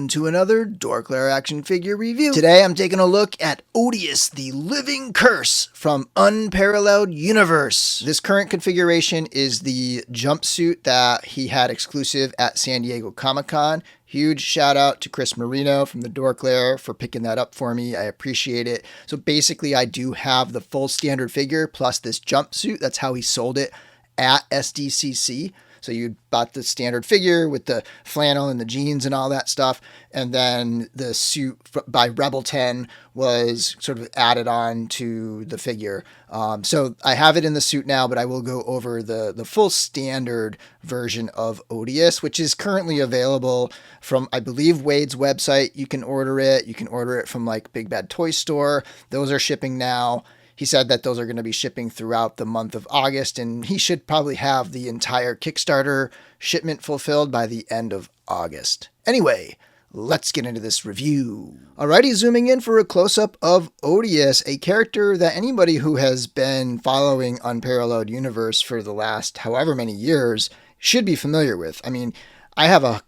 welcome to another DorkLair action figure review. Today I'm taking a look at Odious the Living Curse from Unparalleled Universe. This current configuration is the jumpsuit that he had exclusive at San Diego Comic-Con. Huge shout out to Chris Marino from the DorkLair for picking that up for me. I appreciate it. So basically I do have the full standard figure plus this jumpsuit. That's how he sold it at SDCC. So you bought the standard figure with the flannel and the jeans and all that stuff. And then the suit by Rebel 10 was sort of added on to the figure. So I have it in the suit now, but I will go over the full standard version of Odious, which is currently available from, I believe, Wade's website. You can order it. You can order it from like Big Bad Toy Store. Those are shipping now. He said that those are going to be shipping throughout the month of August, and he should probably have the entire Kickstarter shipment fulfilled by the end of August. Anyway, let's get into this review. Alrighty, zooming in for a close-up of Odious, a character that anybody who has been following Unparalleled Universe for the last however many years should be familiar with. I mean, I have a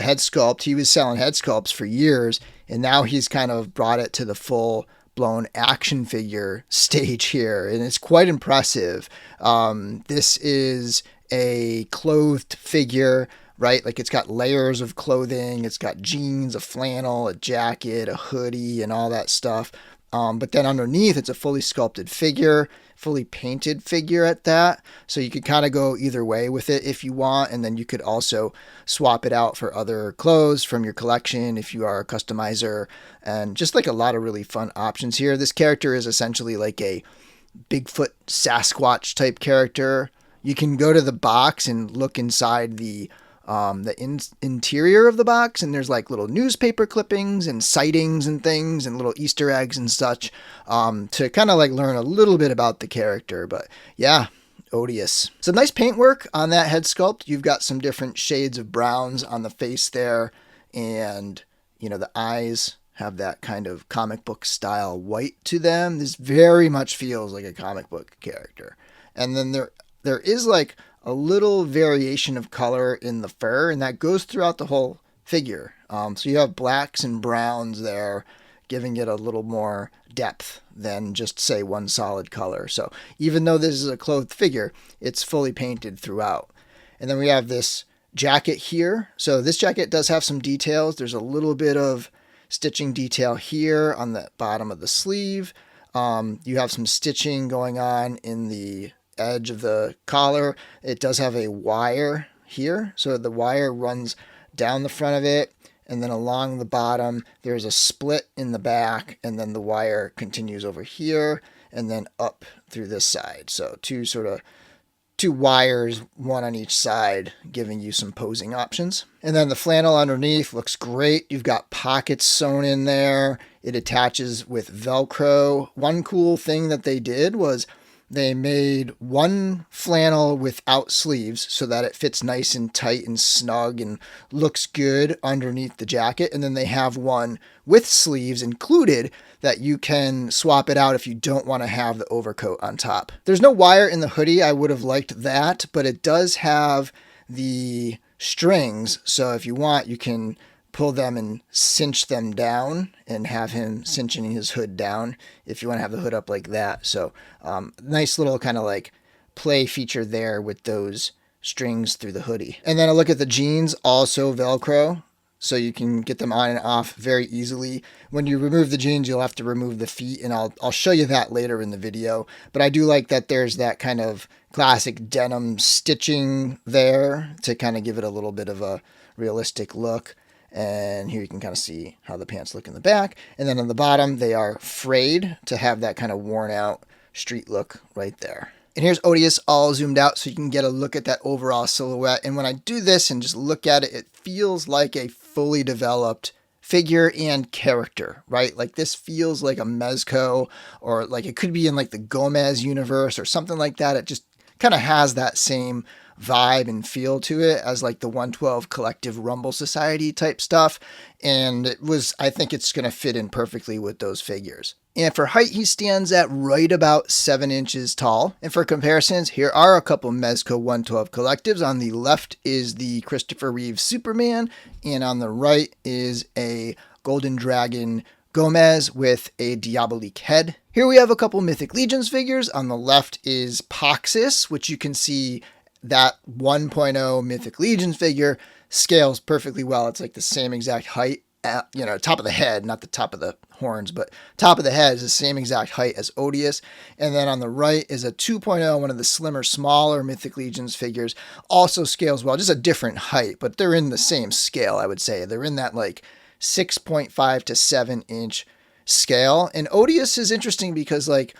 head sculpt. He was selling head sculpts for years, and now he's kind of brought it to the full blown action figure stage here, and it's quite impressive. This is a clothed figure, right? Like it's got layers of clothing, it's got jeans, a flannel, a jacket, a hoodie, and all that stuff. But then underneath, it's a fully sculpted figure, fully painted figure at that. So you could kind of go either way with it if you want. And then you could also swap it out for other clothes from your collection if you are a customizer. And just like a lot of really fun options here. This character is essentially like a Bigfoot Sasquatch type character. You can go to the box and look inside the interior of the box, and there's like little newspaper clippings and sightings and things and little Easter eggs and such to kind of like learn a little bit about the character. But yeah, Odious. Some nice paintwork on that head sculpt. You've got some different shades of browns on the face there, and you know, the eyes have that kind of comic book style white to them. This very much feels like a comic book character. And then there is like a little variation of color in the fur, and that goes throughout the whole figure. So you have blacks and browns there, giving it a little more depth than just, say, one solid color. So even though this is a clothed figure, it's fully painted throughout. And then we have this jacket here. So this jacket does have some details. There's a little bit of stitching detail here on the bottom of the sleeve. You have some stitching going on in the edge of the collar. It does have a wire here, so the wire runs down the front of it, and then along the bottom there's a split in the back, and then the wire continues over here and then up through this side. So two wires, one on each side, giving you some posing options. And then the flannel underneath looks great. You've got pockets sewn in there. It attaches with Velcro. One cool thing that they did was they made one flannel without sleeves so that it fits nice and tight and snug and looks good underneath the jacket. And then they have one with sleeves included that you can swap it out if you don't want to have the overcoat on top. There's no wire in the hoodie. I would have liked that, but it does have the strings. So if you want, you can pull them and cinch them down and have him cinching his hood down if you want to have the hood up like that. So nice little kind of like play feature there with those strings through the hoodie. And then a look at the jeans, also Velcro, so you can get them on and off very easily. When you remove the jeans, you'll have to remove the feet, and I'll show you that later in the video. But I do like that there's that kind of classic denim stitching there to kind of give it a little bit of a realistic look. And here you can kind of see how the pants look in the back. And then on the bottom, they are frayed to have that kind of worn out street look right there. And here's Odious all zoomed out so you can get a look at that overall silhouette. And when I do this and just look at it, it feels like a fully developed figure and character, right? Like this feels like a Mezco, or like it could be in like the Gomez universe or something like that. It just kind of has that same vibe and feel to it as like the 112 Collective Rumble Society type stuff. And I think it's going to fit in perfectly with those figures. And for height, he stands at right about 7 inches tall. And for comparisons, here are a couple Mezco 112 collectives. On the left is the Christopher Reeve Superman, and on the right is a Golden Dragon Gomez with a Diabolique head. Here we have a couple Mythic Legions figures. On the left is Poxus, which you can see that 1.0 Mythic Legions figure scales perfectly well. It's like the same exact height. Top of the head, not the top of the horns, but top of the head is the same exact height as Odious. And then on the right is a 2.0, one of the slimmer, smaller Mythic Legions figures. Also scales well, just a different height, but they're in the same scale, I would say. They're in that like 6.5 to 7 inch scale. And Odious is interesting because like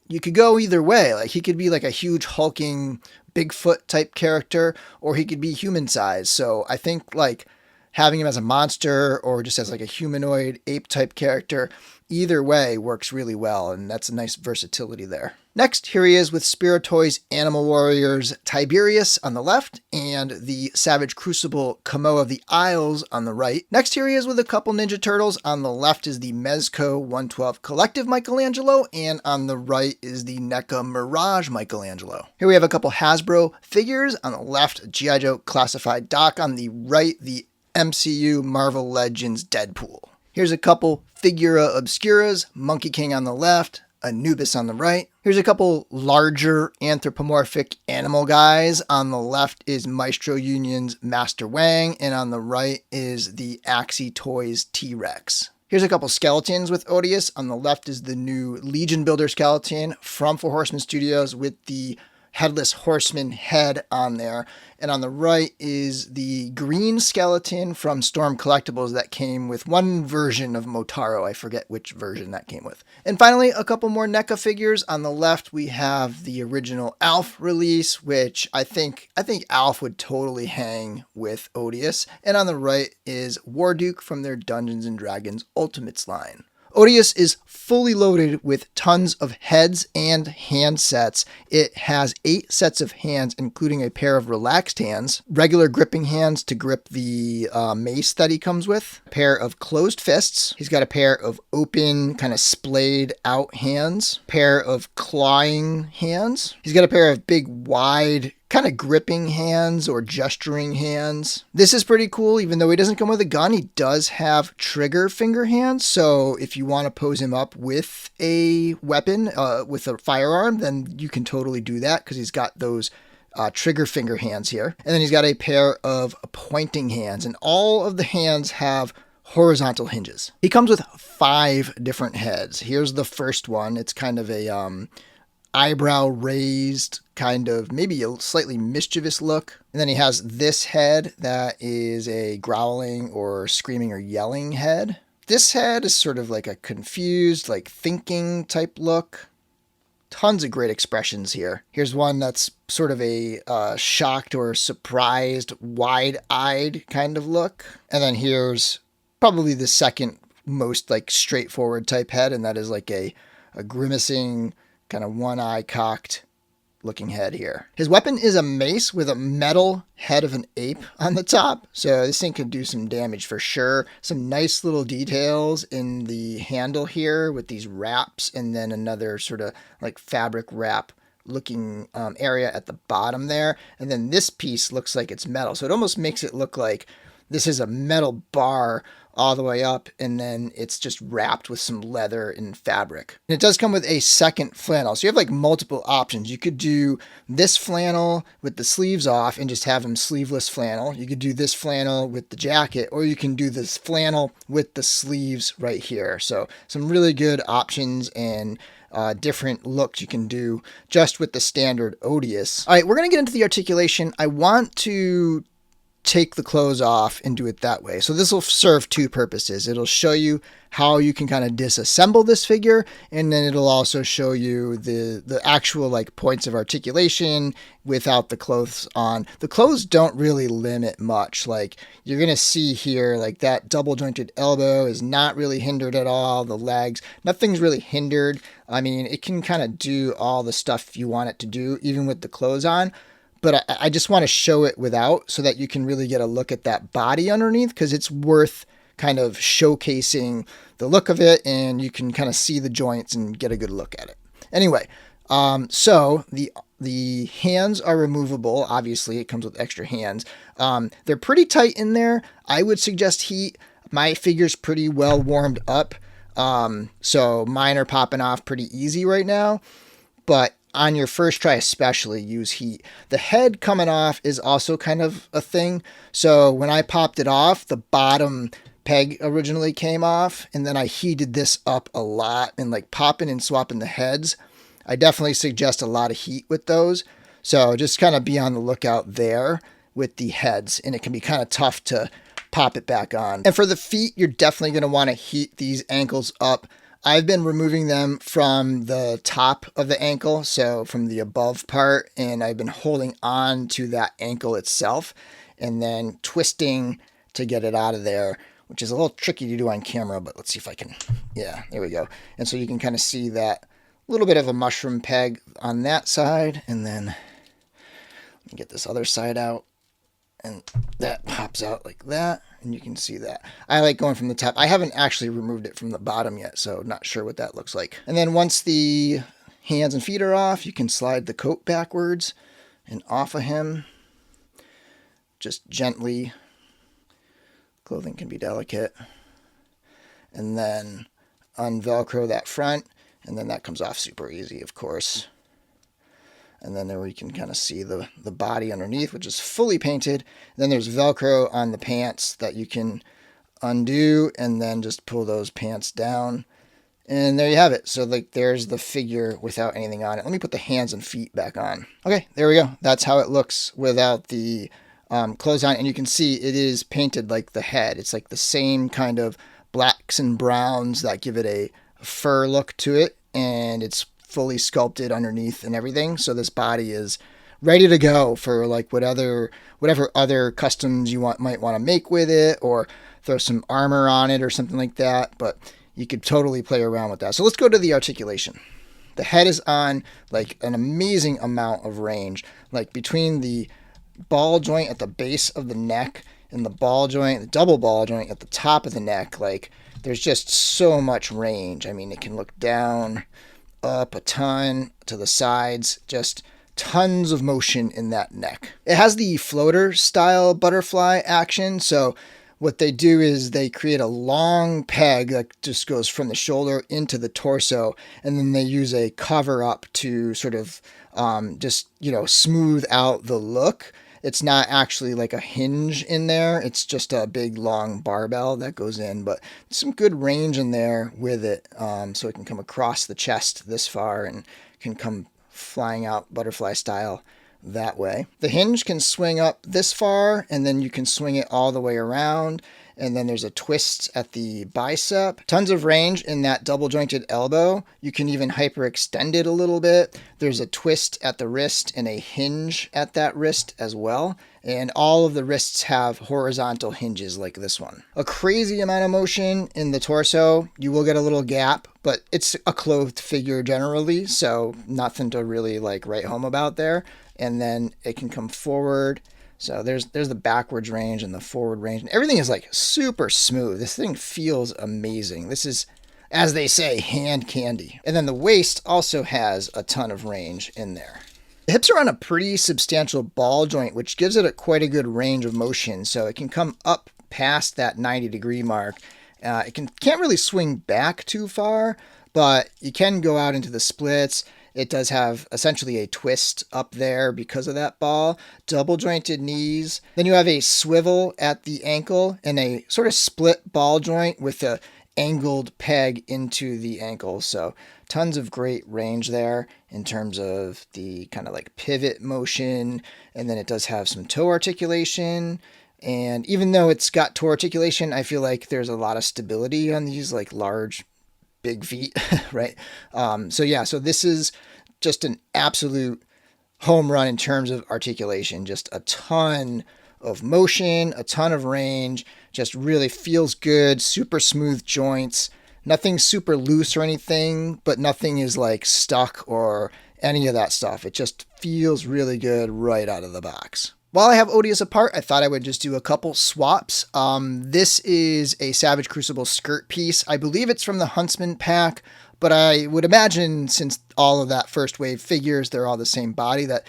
you could go either way. Like he could be like a huge hulking Bigfoot type character, or he could be human sized. So I think like having him as a monster or just as like a humanoid ape type character, either way works really well, and that's a nice versatility there. Next, here he is with Spiritoy's Animal Warriors Tiberius on the left and the Savage Crucible Kamo of the Isles on the right. Next, here he is with a couple Ninja Turtles. On the left is the Mezco 112 Collective Michelangelo, and on the right is the NECA Mirage Michelangelo. Here we have a couple Hasbro figures. On the left, G.I. Joe Classified Doc. On the right, the MCU Marvel Legends Deadpool. Here's a couple Figura Obscuras, Monkey King on the left, Anubis on the right. Here's a couple larger anthropomorphic animal guys. On the left is Maestro Union's Master Wang, and on the right is the Axie Toys T-Rex. Here's a couple skeletons with Odious. On the left is the new Legion Builder skeleton from Four Horsemen Studios with the Headless Horseman head on there. And on the right is the green skeleton from Storm Collectibles that came with one version of Motaro. I forget which version that came with. And finally, a couple more NECA figures. On the left, we have the original Alf release, which I think Alf would totally hang with Odious. And on the right is Warduke from their Dungeons & Dragons Ultimates line. Odious is fully loaded with tons of heads and hand sets. It has 8 sets of hands, including a pair of relaxed hands, regular gripping hands to grip the mace that he comes with, a pair of closed fists. He's got a pair of open, kind of splayed out hands, pair of clawing hands. He's got a pair of big, wide, kind of gripping hands or gesturing hands. This is pretty cool. Even though he doesn't come with a gun, he does have trigger finger hands. So if you want to pose him up with a weapon, with a firearm, then you can totally do that because he's got those trigger finger hands here. And then he's got a pair of pointing hands, and all of the hands have horizontal hinges. He comes with 5 different heads. Here's the first one. It's kind of a eyebrow raised, kind of maybe a slightly mischievous look. And then he has this head that is a growling or screaming or yelling head. This head is sort of like a confused, like thinking type look. Tons of great expressions here. Here's one that's sort of a shocked or surprised, wide-eyed kind of look. And then here's probably the second most like straightforward type head, and that is like a grimacing, kind of one eye cocked looking head here. His weapon is a mace with a metal head of an ape on the top. So this thing could do some damage for sure. Some nice little details in the handle here with these wraps, and then another sort of like fabric wrap looking area at the bottom there. And then this piece looks like it's metal. So it almost makes it look like this is a metal bar all the way up, and then it's just wrapped with some leather and fabric. And it does come with a second flannel. So you have like multiple options. You could do this flannel with the sleeves off and just have them sleeveless flannel. You could do this flannel with the jacket, or you can do this flannel with the sleeves right here. So some really good options and different looks you can do just with the standard Odious. All right, we're going to get into the articulation. I want to take the clothes off and do it that way. So this will serve 2 purposes. It'll show you how you can kind of disassemble this figure, and then it'll also show you the actual like points of articulation without the clothes on. The clothes don't really limit much. Like you're going to see here, like that double jointed elbow is not really hindered at all. The legs, nothing's really hindered. I mean, it can kind of do all the stuff you want it to do, even with the clothes on. But I just want to show it without so that you can really get a look at that body underneath, because it's worth kind of showcasing the look of it, and you can kind of see the joints and get a good look at it. Anyway, so the hands are removable. Obviously, it comes with extra hands. They're pretty tight in there. I would suggest heat. My figure's pretty well warmed up, so mine are popping off pretty easy right now. But on your first try especially, use heat. The head coming off is also kind of a thing. So when I popped it off, the bottom peg originally came off, and then I heated this up a lot, and like popping and swapping the heads, I definitely suggest a lot of heat with those. So just kind of be on the lookout there with the heads, and it can be kind of tough to pop it back on. And for the feet, you're definitely going to want to heat these ankles up. I've been removing them from the top of the ankle, so from the above part, and I've been holding on to that ankle itself and then twisting to get it out of there, which is a little tricky to do on camera, but let's see if I can. Yeah, there we go. And so you can kind of see that little bit of a mushroom peg on that side, and then let me get this other side out, and that pops out like that, and you can see that. I like going from the top. I haven't actually removed it from the bottom yet, so not sure what that looks like. And then once the hands and feet are off, you can slide the coat backwards and off of him, just gently. Clothing can be delicate. And then unvelcro that front, and then that comes off super easy, of course. And then there we can kind of see the body underneath, which is fully painted. Then there's Velcro on the pants that you can undo and then just pull those pants down. And there you have it. So like there's the figure without anything on it. Let me put the hands and feet back on. Okay, there we go. That's how it looks without the clothes on. And you can see it is painted like the head. It's like the same kind of blacks and browns that give it a fur look to it. And it's fully sculpted underneath and everything. So this body is ready to go for like whatever other customs you might want to make with it, or throw some armor on it or something like that. But you could totally play around with that. So let's go to the articulation. The head is on like an amazing amount of range, like between the ball joint at the base of the neck and the ball joint, the double ball joint at the top of the neck. Like there's just so much range. I mean, it can look down, up a ton, to the sides, just tons of motion in that neck. It has the floater style butterfly action. So what they do is they create a long peg that just goes from the shoulder into the torso, and then they use a cover up to sort of just, smooth out the look. It's not actually like a hinge in there. It's just a big long barbell that goes in, but some good range in there with it. So it can come across the chest this far and can come flying out butterfly style that way. The hinge can swing up this far, and then you can swing it all the way around. And then there's a twist at the bicep. Tons of range in that double jointed elbow. You can even hyperextend it a little bit. There's a twist at the wrist and a hinge at that wrist as well. And all of the wrists have horizontal hinges like this one. A crazy amount of motion in the torso. You will get a little gap, but it's a clothed figure generally, so nothing to really like write home about there. And then it can come forward. So there's the backwards range and the forward range, and everything is like super smooth. This thing feels amazing. This is, as they say, hand candy. And then the waist also has a ton of range in there. The hips are on a pretty substantial ball joint, which gives it quite a good range of motion. So it can come up past that 90-degree mark. It can't really swing back too far, but you can go out into the splits. It does have essentially a twist up there because of that ball. Double jointed knees. Then you have a swivel at the ankle and a sort of split ball joint with a angled peg into the ankle. So tons of great range there in terms of the kind of like pivot motion. And then it does have some toe articulation. And even though it's got toe articulation, I feel like there's a lot of stability on these like large big feet, right? So this is just an absolute home run in terms of articulation. Just a ton of motion, a ton of range, just really feels good, super smooth joints, nothing super loose or anything, but nothing is like stuck or any of that stuff. It just feels really good right out of the box. While I have Odious apart, I thought I would just do a couple swaps. This is a Savage Crucible skirt piece. I believe it's from the Huntsman pack, but I would imagine since all of that first wave figures, they're all the same body, that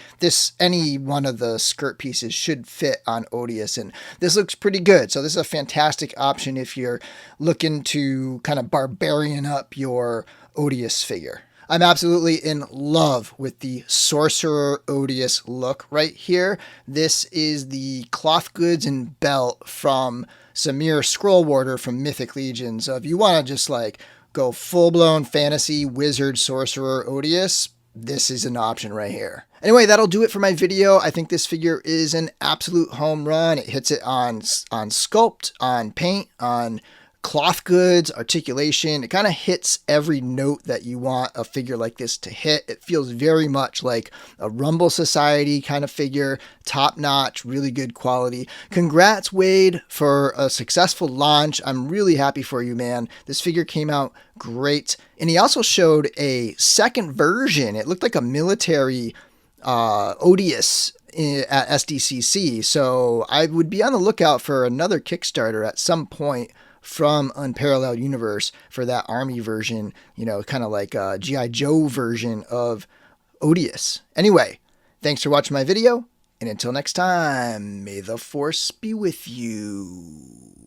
any one of the skirt pieces should fit on Odious. And this looks pretty good. So this is a fantastic option if you're looking to kind of barbarian up your Odious figure. I'm absolutely in love with the Sorcerer Odious look right here. This is the cloth goods and belt from Samir Scrollwarder from Mythic Legions. So if you want to just like go full-blown fantasy wizard sorcerer Odious, this is an option right here. Anyway, that'll do it for my video. I think this figure is an absolute home run. It hits it on sculpt, on paint, on cloth goods, articulation. It kind of hits every note that you want a figure like this to hit. It feels very much like a Rumble Society kind of figure, top notch, really good quality. Congrats, Wade, for a successful launch. I'm really happy for you, man. This figure came out great. And he also showed a second version. It looked like a military Odious at SDCC. So I would be on the lookout for another Kickstarter at some point from Unparalleled Universe for that army version, you know, kind of like a G.I. Joe version of Odious. Anyway, thanks for watching my video, and until next time, may the Force be with you.